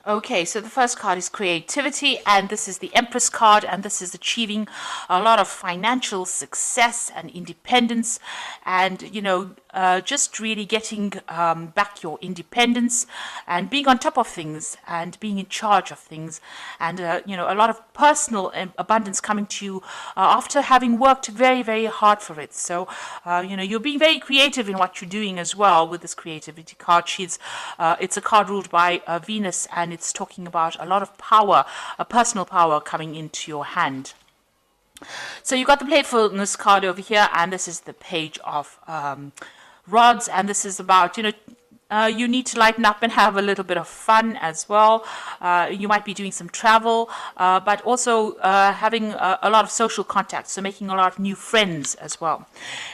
Okay, so the first card is creativity, and this is the Empress card, and this is achieving a lot of financial success and independence, and just really getting back your independence and being on top of things and being in charge of things, and a lot of personal abundance coming to you after having worked very, very hard for it. So, you're being very creative in what you're doing as well with this creativity card. It's a card ruled by Venus, and it's talking about a lot of power, a personal power coming into your hand. So you got the playfulness card over here, and this is the page of rods, and this is about you need to lighten up and have a little bit of fun as well. You might be doing some travel, but also having a lot of social contacts, so making a lot of new friends as well.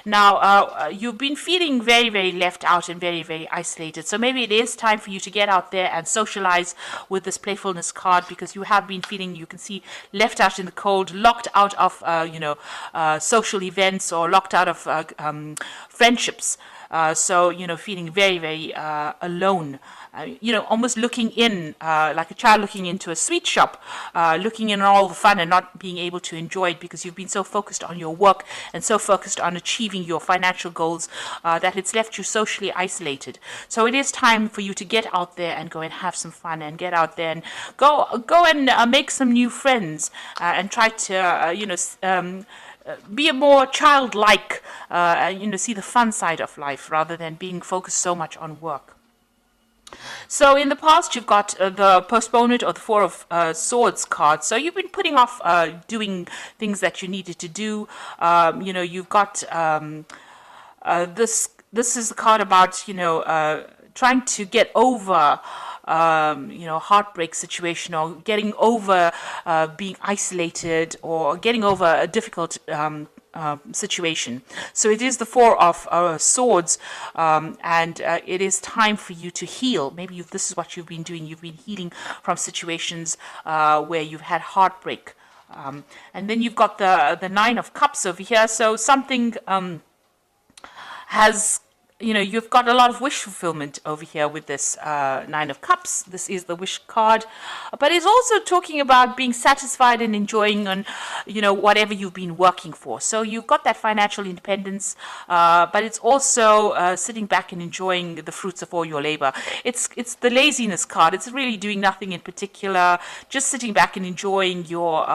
Now, you've been feeling very, very left out and very, very isolated, so maybe it is time for you to get out there and socialize with this playfulness card, because you have been feeling, you can see, left out in the cold, locked out of social events, or locked out of friendships. So, feeling very, very alone, almost looking in, like a child looking into a sweet shop, looking in all the fun and not being able to enjoy it because you've been so focused on your work and so focused on achieving your financial goals that it's left you socially isolated. So it is time for you to get out there and go and have some fun, and get out there and go and make some new friends, and try to, be a more childlike, see the fun side of life rather than being focused so much on work. So in the past, you've got the postponement or the Four of Swords card. So you've been putting off doing things that you needed to do. You've got this. This is the card about trying to get over heartbreak situation, or getting over being isolated, or getting over a difficult situation. So it is the Four of Swords, and it is time for you to heal. Maybe this is what you've been doing. You've been healing from situations where you've had heartbreak. And then you've got the Nine of Cups over here. So something has you've got a lot of wish fulfillment over here with this Nine of Cups. This is the wish card, but it's also talking about being satisfied and enjoying on, whatever you've been working for. So you've got that financial independence, but it's also sitting back and enjoying the fruits of all your labor. It's the laziness card. It's really doing nothing in particular, just sitting back and enjoying your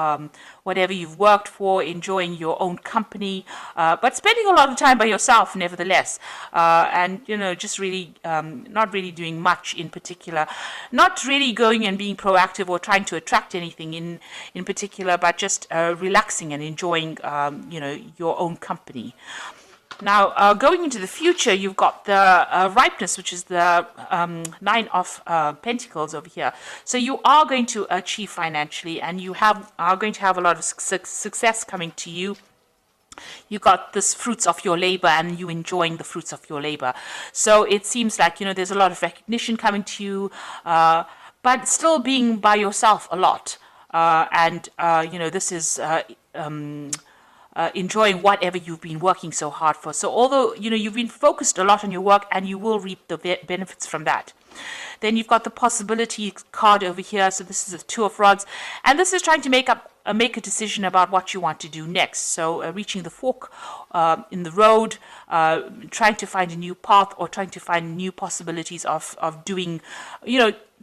whatever you've worked for, enjoying your own company, but spending a lot of time by yourself nevertheless. And just really not really doing much in particular, not really going and being proactive or trying to attract anything in particular, but just relaxing and enjoying your own company. Now, going into the future, you've got the ripeness, which is the Nine of Pentacles over here. So you are going to achieve financially, and you are going to have a lot of success coming to you. You got this fruits of your labor, and you enjoying the fruits of your labor. So it seems like there's a lot of recognition coming to you, but still being by yourself a lot. And this is enjoying whatever you've been working so hard for. So although you've been focused a lot on your work, and you will reap the benefits from that. Then you've got the possibility card over here. So this is the Two of Rods, and this is trying to make a decision about what you want to do next. So reaching the fork in the road, trying to find a new path, or trying to find new possibilities of doing,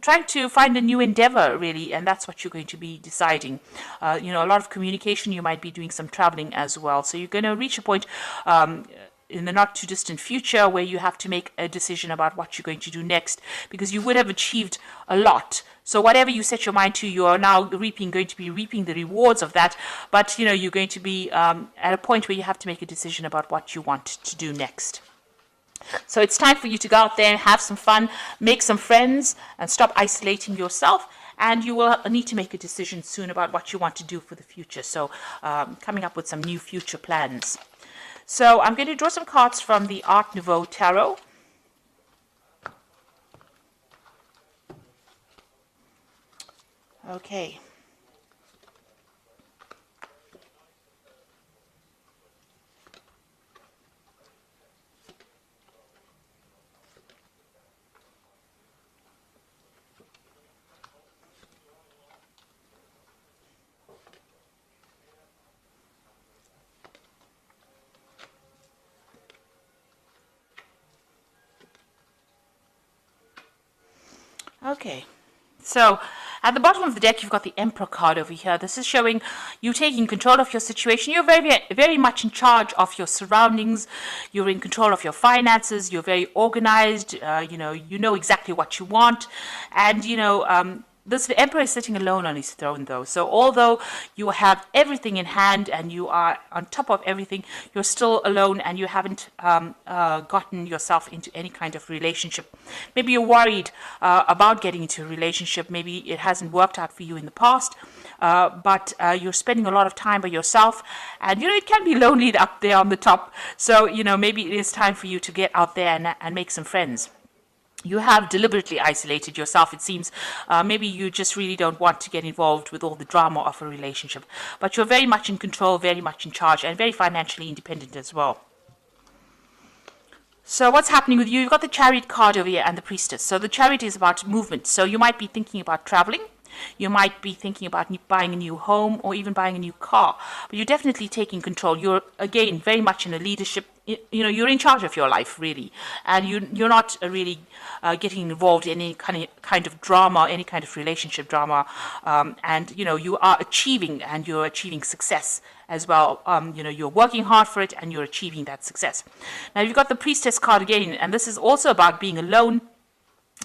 trying to find a new endeavor, really, and that's what you're going to be deciding. A lot of communication. You might be doing some traveling as well. So you're going to reach a point in the not too distant future where you have to make a decision about what you're going to do next, because you would have achieved a lot. So whatever you set your mind to, you are now going to be reaping the rewards of that. But you're going to be at a point where you have to make a decision about what you want to do next. So it's time for you to go out there and have some fun, make some friends, and stop isolating yourself. And you will need to make a decision soon about what you want to do for the future. So coming up with some new future plans. So I'm going to draw some cards from the Art Nouveau Tarot. Okay. Okay. So at the bottom of the deck, you've got the Emperor card over here. This is showing you taking control of your situation. You're very much in charge of your surroundings. You're in control of your finances. You're very organized. You know exactly what you want. And, this emperor is sitting alone on his throne, though. So although you have everything in hand and you are on top of everything, you're still alone and you haven't gotten yourself into any kind of relationship. Maybe you're worried about getting into a relationship. Maybe it hasn't worked out for you in the past, but you're spending a lot of time by yourself, and it can be lonely up there on the top. So maybe it is time for you to get out there and make some friends. You have deliberately isolated yourself, it seems. Maybe you just really don't want to get involved with all the drama of a relationship. But you're very much in control, very much in charge, and very financially independent as well. So what's happening with you? You've got the Chariot card over here and the Priestess. So the Chariot is about movement. So you might be thinking about traveling. You might be thinking about buying a new home or even buying a new car. But you're definitely taking control. You're, again, very much in a leadership. You're in charge of your life, really. And you're not really getting involved in any kind of drama, any kind of relationship drama. And you are achieving, and you're achieving success as well. You're working hard for it and you're achieving that success. Now, you've got the Priestess card again, and this is also about being alone,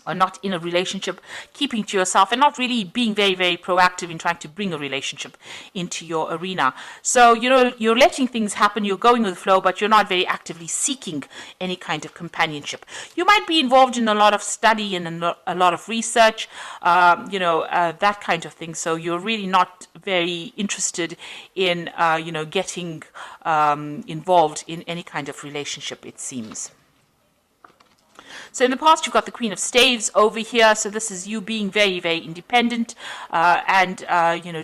or not in a relationship, keeping to yourself, and not really being very, very proactive in trying to bring a relationship into your arena. So, you're letting things happen, you're going with the flow, but you're not very actively seeking any kind of companionship. You might be involved in a lot of study and a lot of research, that kind of thing. So you're really not very interested in, getting involved in any kind of relationship, it seems. So in the past, you've got the Queen of Staves over here. So this is you being very, very independent and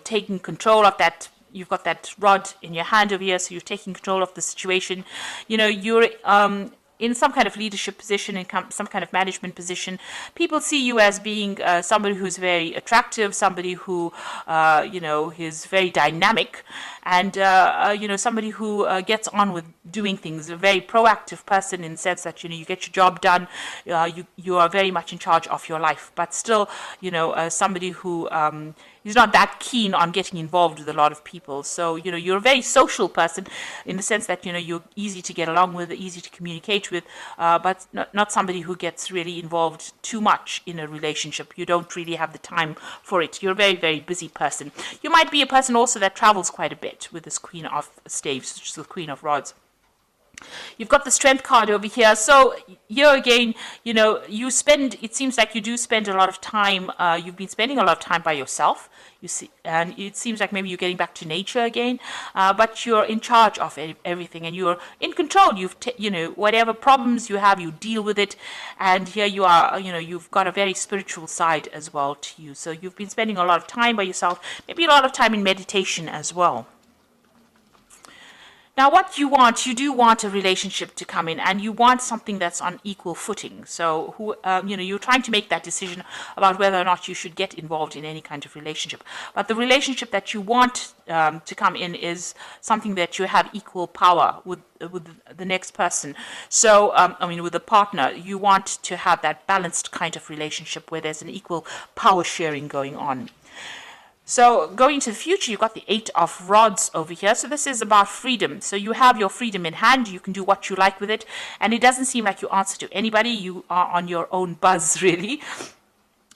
taking control of that. You've got that rod in your hand over here, so you're taking control of the situation. You're in some kind of leadership position, in some kind of management position. People see you as being somebody who's very attractive, somebody who, is very dynamic, and, somebody who gets on with doing things, a very proactive person in the sense that, you get your job done, you are very much in charge of your life, but still, somebody who is not that keen on getting involved with a lot of people. So, you're a very social person in the sense that, you're easy to get along with, easy to communicate with, but not somebody who gets really involved too much in a relationship. You don't really have the time for it. You're a very, very busy person. You might be a person also that travels quite a bit with this Queen of Staves, which is the Queen of Rods. You've got the Strength card over here. So here again, it seems like you do spend a lot of time, you've been spending a lot of time by yourself, you see, and it seems like maybe you're getting back to nature again, but you're in charge of everything and you're in control. Whatever problems you have, you deal with it. And here you are, you've got a very spiritual side as well to you. So you've been spending a lot of time by yourself, maybe a lot of time in meditation as well. Now, what you do want a relationship to come in, and you want something that's on equal footing. So, you're trying to make that decision about whether or not you should get involved in any kind of relationship. But the relationship that you want to come in is something that you have equal power with the next person. So, with the partner, you want to have that balanced kind of relationship where there's an equal power sharing going on. So going into the future, you've got the Eight of Rods over here. So this is about freedom. So you have your freedom in hand. You can do what you like with it. And it doesn't seem like you answer to anybody. You are on your own buzz, really.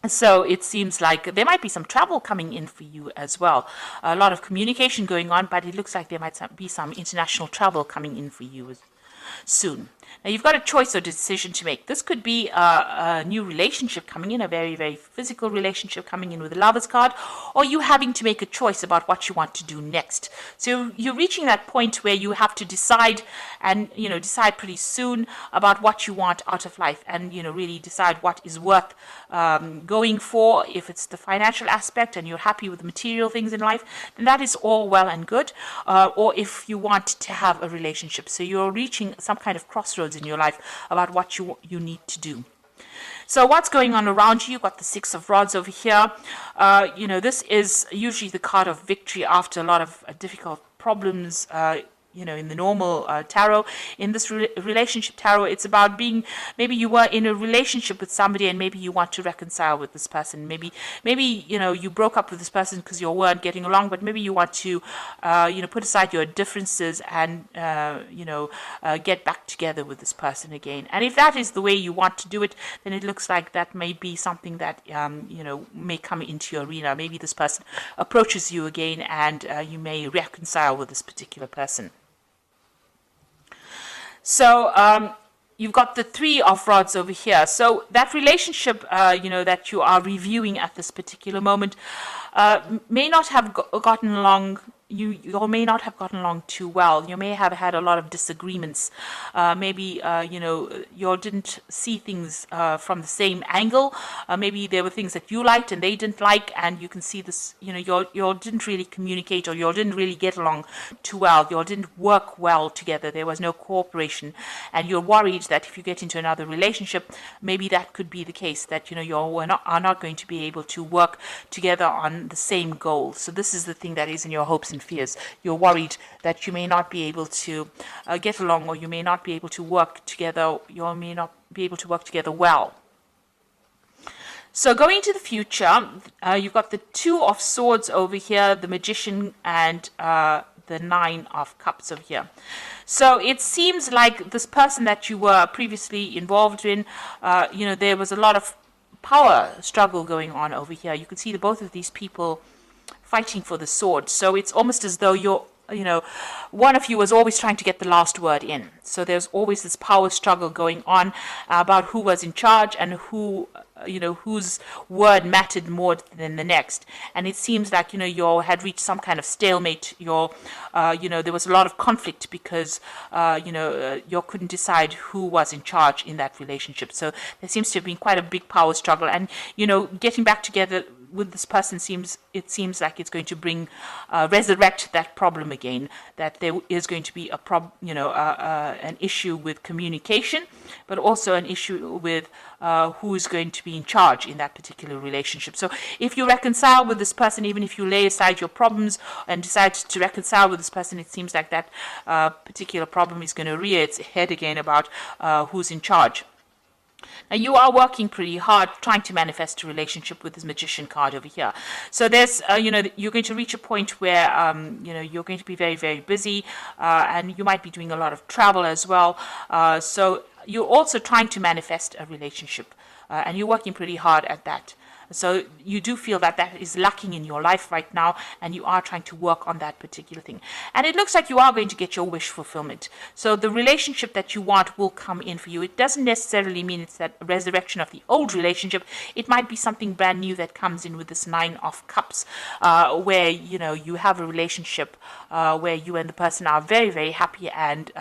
So it seems like there might be some travel coming in for you as well. A lot of communication going on, but it looks like there might be some international travel coming in for you soon. Now, you've got a choice or decision to make. This could be a new relationship coming in, a very, very physical relationship coming in with the Lovers card, or you having to make a choice about what you want to do next. So you're reaching that point where you have to decide and, decide pretty soon about what you want out of life and, really decide what is worth going for. If it's the financial aspect and you're happy with the material things in life, then that is all well and good. Or if you want to have a relationship. So you're reaching some kind of crossroads in your life about what you need to do. So what's going on around you? You've got the Six of Rods over here. This is usually the card of victory after a lot of difficult problems in the normal tarot. In this relationship tarot, it's about being, maybe you were in a relationship with somebody and maybe you want to reconcile with this person. Maybe you broke up with this person because you weren't getting along, but maybe you want to put aside your differences and get back together with this person again. And if that is the way you want to do it, then it looks like that may be something that may come into your arena. Maybe this person approaches you again and you may reconcile with this particular person. So you've got the Three of Rods over here. So that relationship, that you are reviewing at this particular moment may not have gotten along. You may not have gotten along too well. You may have had a lot of disagreements. Maybe, you didn't see things from the same angle. Maybe there were things that you liked and they didn't like, and you can see this, you didn't really communicate, or you didn't really get along too well. You didn't work well together. There was no cooperation. And you're worried that if you get into another relationship, maybe that could be the case, that, you are not going to be able to work together on the same goal. So this is the thing that is in your hopes and fears. You're worried that you may not be able to get along, or you may not be able to work together. You may not be able to work together well. So going into the future, you've got the Two of Swords over here, the Magician, and the Nine of Cups over here. So it seems like this person that you were previously involved in, there was a lot of power struggle going on over here. You can see that both of these people fighting for the sword. So it's almost as though one of you was always trying to get the last word in. So there's always this power struggle going on about who was in charge and whose word mattered more than the next. And it seems like, you had reached some kind of stalemate. There was a lot of conflict because, you couldn't decide who was in charge in that relationship. So there seems to have been quite a big power struggle. And, getting back together with this person seems like it's going to resurrect that problem again, that there is going to be an issue with communication, but also an issue with who is going to be in charge in that particular relationship. So if you reconcile with this person, even if you lay aside your problems and decide to reconcile with this person, it seems like that particular problem is going to rear its head again about who's in charge. Now, you are working pretty hard trying to manifest a relationship with this Magician card over here. So there's, you're going to reach a point where, you're going to be very, very busy, and you might be doing a lot of travel as well. So you're also trying to manifest a relationship, and you're working pretty hard at that. So you do feel that that is lacking in your life right now, and you are trying to work on that particular thing. And it looks like you are going to get your wish fulfillment. So the relationship that you want will come in for you. It doesn't necessarily mean it's that resurrection of the old relationship. It might be something brand new that comes in with this Nine of Cups, where, you have a relationship where you and the person are very, very happy, and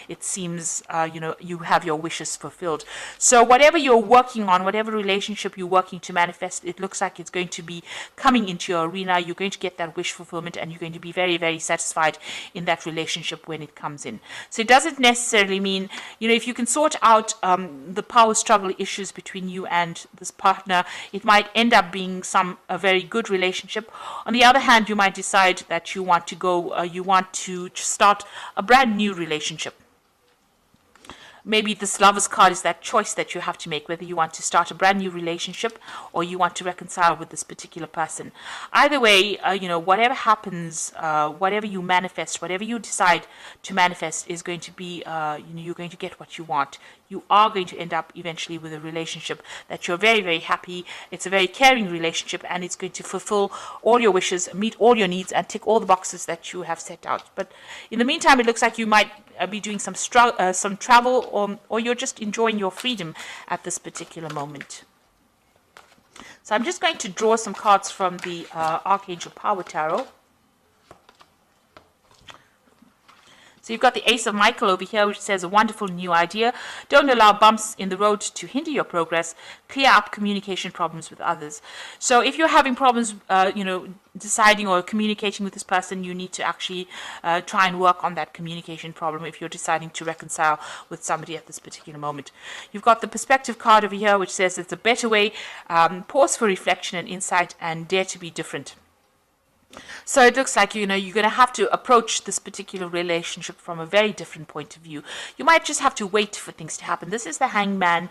it seems, you have your wishes fulfilled. So whatever you're working on, whatever relationship you're working to manifest, it looks like it's going to be coming into your arena. You're going to get that wish fulfillment, and you're going to be very, very satisfied in that relationship when it comes in. So it doesn't necessarily mean, if you can sort out the power struggle issues between you and this partner, it might end up being a very good relationship. On the other hand, you might decide that you want to start a brand new relationship. Maybe this Lover's card is that choice that you have to make, whether you want to start a brand new relationship or you want to reconcile with this particular person. Either way, whatever happens, whatever you manifest, whatever you decide to manifest is going to be, you're going to get what you want. You are going to end up eventually with a relationship that you're very, very happy. It's a very caring relationship, and it's going to fulfill all your wishes, meet all your needs, and tick all the boxes that you have set out. But in the meantime, it looks like you might be doing some travel, or you're just enjoying your freedom at this particular moment. So I'm just going to draw some cards from the Archangel Power Tarot. So you've got the Ace of Michael over here, which says a wonderful new idea. Don't allow bumps in the road to hinder your progress. Clear up communication problems with others. So if you're having problems, deciding or communicating with this person, you need to actually try and work on that communication problem if you're deciding to reconcile with somebody at this particular moment. You've got the Perspective card over here, which says it's a better way. Pause for reflection and insight, and dare to be different. So it looks like, you're going to have to approach this particular relationship from a very different point of view. You might just have to wait for things to happen. This is the hangman.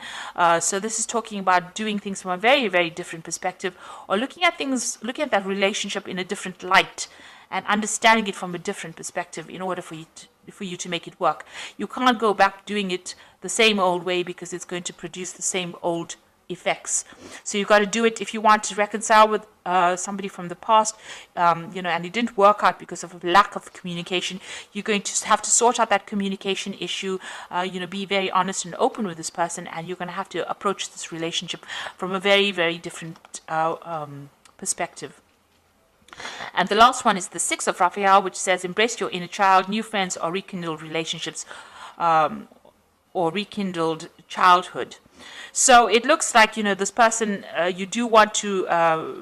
So this is talking about doing things from a very, very different perspective, or looking at that relationship in a different light and understanding it from a different perspective in order for you to make it work. You can't go back doing it the same old way, because it's going to produce the same old effects. So you've got to do it if you want to reconcile with somebody from the past, and it didn't work out because of a lack of communication. You're going to have to sort out that communication issue, be very honest and open with this person, and you're going to have to approach this relationship from a very, very different perspective. And the last one is the Six of Raphael, which says, embrace your inner child, new friends or rekindled relationships, or rekindled childhood. So it looks like, this person, you do want to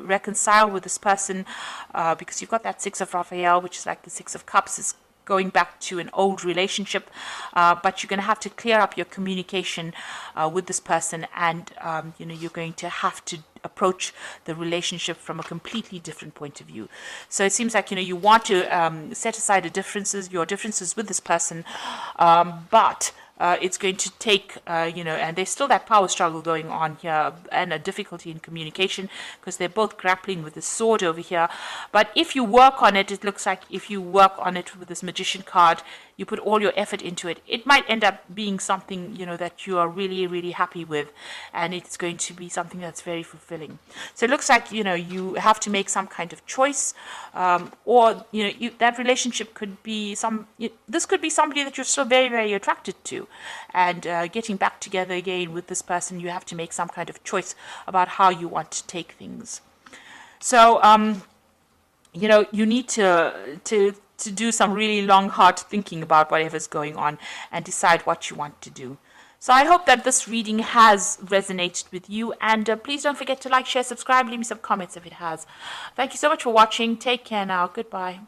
reconcile with this person, because you've got that Six of Raphael, which is like the Six of Cups, is going back to an old relationship, but you're going to have to clear up your communication with this person, and you're going to have to approach the relationship from a completely different point of view. So it seems like, you want to set aside your differences with this person, but it's going to take, and there's still that power struggle going on here, and a difficulty in communication, because they're both grappling with the sword over here. But if you work on it, it looks like if you work on it with this Magician card, you put all your effort into it, it might end up being something, that you are really, really happy with, and it's going to be something that's very fulfilling. So it looks like, you have to make some kind of choice, or, that relationship could be this could be somebody that you're still very, very attracted to, and getting back together again with this person, you have to make some kind of choice about how you want to take things. So, you need to do some really long, hard thinking about whatever's going on and decide what you want to do. So I hope that this reading has resonated with you, and please don't forget to like, share, subscribe, leave me some comments if it has. Thank you so much for watching. Take care now. Goodbye.